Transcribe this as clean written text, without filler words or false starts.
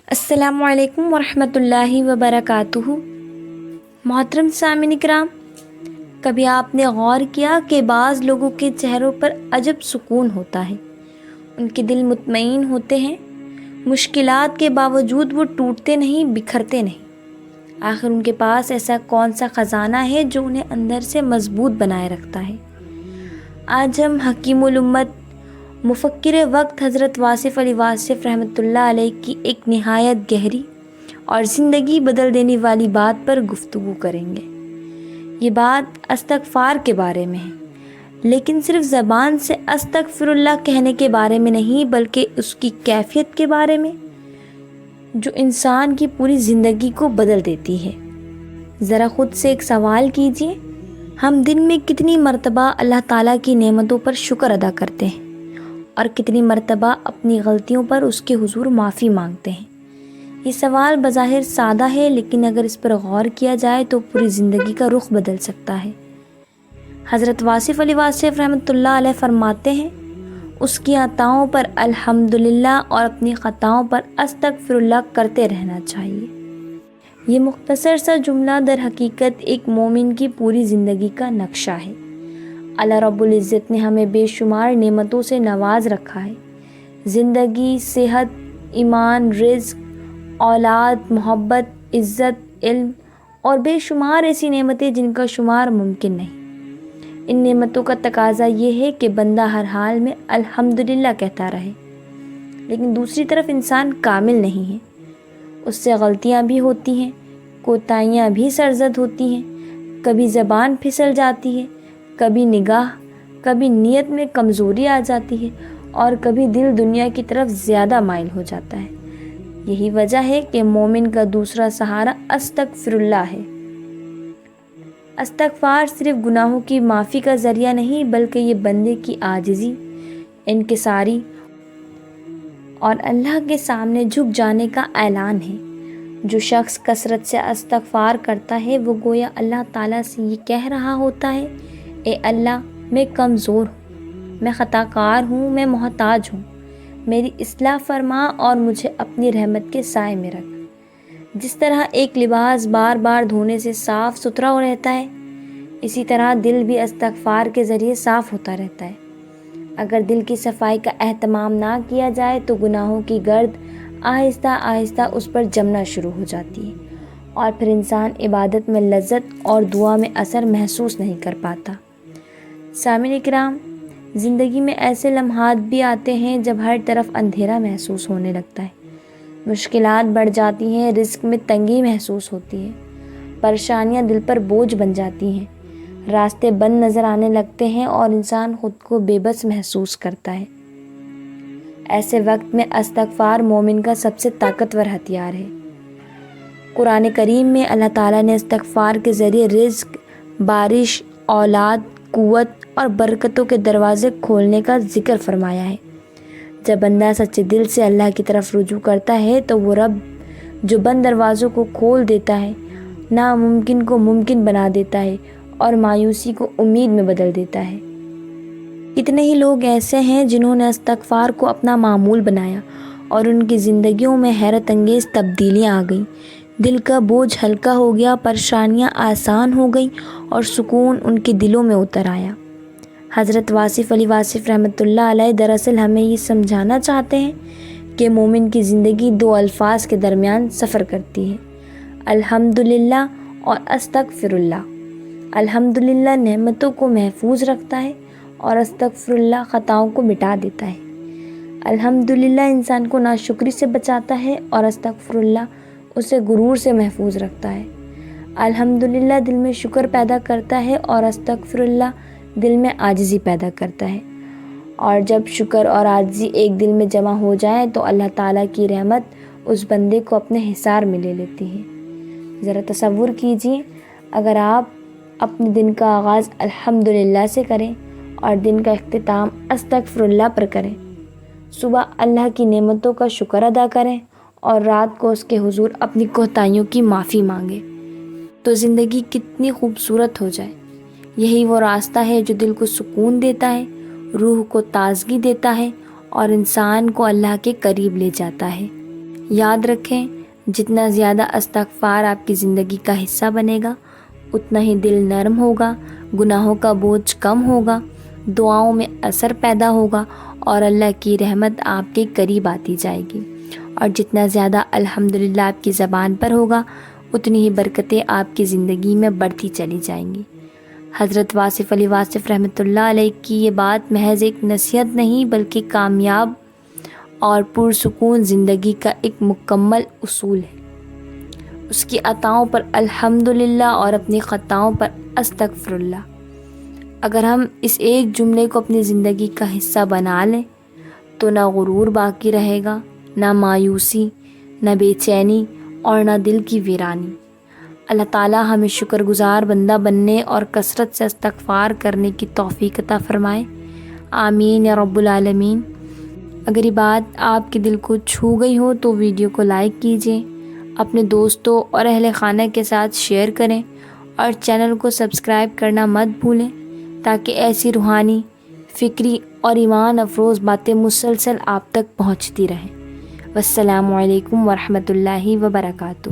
السلام علیکم ورحمۃ اللہ وبرکاتہ۔ محترم سامعین کرام، کبھی آپ نے غور کیا کہ بعض لوگوں کے چہروں پر عجب سکون ہوتا ہے، ان کے دل مطمئن ہوتے ہیں، مشکلات کے باوجود وہ ٹوٹتے نہیں، بکھرتے نہیں۔ آخر ان کے پاس ایسا کون سا خزانہ ہے جو انہیں اندر سے مضبوط بنائے رکھتا ہے؟ آج ہم حکیم الامت مفکر وقت حضرت واصف علی واصف رحمۃ اللہ علیہ کی ایک نہایت گہری اور زندگی بدل دینے والی بات پر گفتگو کریں گے۔ یہ بات استغفار کے بارے میں ہے، لیکن صرف زبان سے استغفر اللہ کہنے کے بارے میں نہیں، بلکہ اس کی کیفیت کے بارے میں جو انسان کی پوری زندگی کو بدل دیتی ہے۔ ذرا خود سے ایک سوال کیجئے، ہم دن میں کتنی مرتبہ اللہ تعالیٰ کی نعمتوں پر شکر ادا کرتے ہیں اور کتنی مرتبہ اپنی غلطیوں پر اس کے حضور معافی مانگتے ہیں؟ یہ سوال بظاہر سادہ ہے، لیکن اگر اس پر غور کیا جائے تو پوری زندگی کا رخ بدل سکتا ہے۔ حضرت واصف علی واصف رحمۃ اللہ علیہ فرماتے ہیں، اس کی عطاؤں پر الحمدللہ اور اپنی خطاؤں پر استغفر اللہ کرتے رہنا چاہیے۔ یہ مختصر سا جملہ در حقیقت ایک مومن کی پوری زندگی کا نقشہ ہے۔ اللہ رب العزت نے ہمیں بے شمار نعمتوں سے نواز رکھا ہے، زندگی، صحت، ایمان، رزق، اولاد، محبت، عزت، علم اور بے شمار ایسی نعمتیں جن کا شمار ممکن نہیں۔ ان نعمتوں کا تقاضا یہ ہے کہ بندہ ہر حال میں الحمدللہ کہتا رہے، لیکن دوسری طرف انسان کامل نہیں ہے، اس سے غلطیاں بھی ہوتی ہیں، کوتاہیاں بھی سرزد ہوتی ہیں، کبھی زبان پھسل جاتی ہے، کبھی نگاہ، کبھی نیت میں کمزوری آ جاتی ہے اور کبھی دل دنیا کی طرف زیادہ مائل ہو جاتا ہے۔ یہی وجہ ہے کہ مومن کا دوسرا سہارا استغفر اللہ ہے۔ استغفار صرف گناہوں کی معافی کا ذریعہ نہیں، بلکہ یہ بندے کی عاجزی، انکساری اور اللہ کے سامنے جھک جانے کا اعلان ہے۔ جو شخص کثرت سے استغفار کرتا ہے وہ گویا اللہ تعالیٰ سے یہ کہہ رہا ہوتا ہے، اے اللہ، میں کمزور ہوں، میں خطا کار ہوں، میں محتاج ہوں، میری اصلاح فرما اور مجھے اپنی رحمت کے سائے میں رکھ۔ جس طرح ایک لباس بار بار دھونے سے صاف ستھرا ہو رہتا ہے، اسی طرح دل بھی استغفار کے ذریعے صاف ہوتا رہتا ہے۔ اگر دل کی صفائی کا اہتمام نہ کیا جائے تو گناہوں کی گرد آہستہ آہستہ اس پر جمنا شروع ہو جاتی ہے اور پھر انسان عبادت میں لذت اور دعا میں اثر محسوس نہیں کر پاتا۔ سامعین کرام، زندگی میں ایسے لمحات بھی آتے ہیں جب ہر طرف اندھیرا محسوس ہونے لگتا ہے، مشکلات بڑھ جاتی ہیں، رزق میں تنگی محسوس ہوتی ہے، پریشانیاں دل پر بوجھ بن جاتی ہیں، راستے بند نظر آنے لگتے ہیں اور انسان خود کو بے بس محسوس کرتا ہے۔ ایسے وقت میں استغفار مومن کا سب سے طاقتور ہتھیار ہے۔ قرآن کریم میں اللہ تعالیٰ نے استغفار کے ذریعے رزق، بارش، اولاد، قوت اور برکتوں کے دروازے کھولنے کا ذکر فرمایا ہے۔ جب بندہ سچے دل سے اللہ کی طرف رجوع کرتا ہے تو وہ رب جو بند دروازوں کو کھول دیتا ہے، ناممکن کو ممکن بنا دیتا ہے اور مایوسی کو امید میں بدل دیتا ہے۔ کتنے ہی لوگ ایسے ہیں جنہوں نے استغفار کو اپنا معمول بنایا اور ان کی زندگیوں میں حیرت انگیز تبدیلیاں آ گئیں، دل کا بوجھ ہلکا ہو گیا، پریشانیاں آسان ہو گئیں اور سکون ان کے دلوں میں اتر آیا۔ حضرت واصف علی واصف رحمۃ اللہ علیہ دراصل ہمیں یہ سمجھانا چاہتے ہیں کہ مومن کی زندگی دو الفاظ کے درمیان سفر کرتی ہے، الحمدللہ اور استغفر اللہ۔ الحمدللہ نعمتوں کو محفوظ رکھتا ہے اور استغفر اللہ خطاؤں کو مٹا دیتا ہے۔ الحمدللہ انسان کو ناشکری سے بچاتا ہے اور استغفر اللہ اسے غرور سے محفوظ رکھتا ہے۔ الحمدللہ دل میں شکر پیدا کرتا ہے اور استغفر اللہ دل میں عاجزی پیدا کرتا ہے، اور جب شکر اور عاجزی ایک دل میں جمع ہو جائیں تو اللہ تعالیٰ کی رحمت اس بندے کو اپنے حصار میں لے لیتی ہے۔ ذرا تصور کیجئے، اگر آپ اپنے دن کا آغاز الحمدللہ سے کریں اور دن کا اختتام استغفر اللہ پر کریں، صبح اللہ کی نعمتوں کا شکر ادا کریں اور رات کو اس کے حضور اپنی کوتاہیوں کی معافی مانگیں، تو زندگی کتنی خوبصورت ہو جائے۔ یہی وہ راستہ ہے جو دل کو سکون دیتا ہے، روح کو تازگی دیتا ہے اور انسان کو اللہ کے قریب لے جاتا ہے۔ یاد رکھیں جتنا زیادہ استغفار آپ کی زندگی کا حصہ بنے گا اتنا ہی دل نرم ہوگا، گناہوں کا بوجھ کم ہوگا، دعاؤں میں اثر پیدا ہوگا اور اللہ کی رحمت آپ کے قریب آتی جائے گی۔ اور جتنا زیادہ الحمدللہ آپ کی زبان پر ہوگا اتنی ہی برکتیں آپ کی زندگی میں بڑھتی چلی جائیں گی۔ حضرت واصف علی واصف رحمۃ اللہ علیہ کی یہ بات محض ایک نصیحت نہیں بلکہ کامیاب اور پرسکون زندگی کا ایک مکمل اصول ہے۔ اس کی عطاؤں پر الحمدللہ اور اپنی خطاؤں پر استغفر اللہ۔ اگر ہم اس ایک جملے کو اپنی زندگی کا حصہ بنا لیں تو نہ غرور باقی رہے گا، نہ مایوسی، نہ بے چینی اور نہ دل کی ویرانی۔ اللہ تعالیٰ ہمیں شکر گزار بندہ بننے اور کثرت سے استغفار کرنے کی توفیق عطا فرمائے، آمین یا رب العالمین۔ اگر یہ بات آپ کے دل کو چھو گئی ہو تو ویڈیو کو لائک کیجیے، اپنے دوستوں اور اہل خانہ کے ساتھ شیئر کریں اور چینل کو سبسکرائب کرنا مت بھولیں تاکہ ایسی روحانی، فکری اور ایمان افروز باتیں مسلسل آپ تک پہنچتی رہیں۔ والسلام علیکم ورحمۃ اللہ وبرکاتہ۔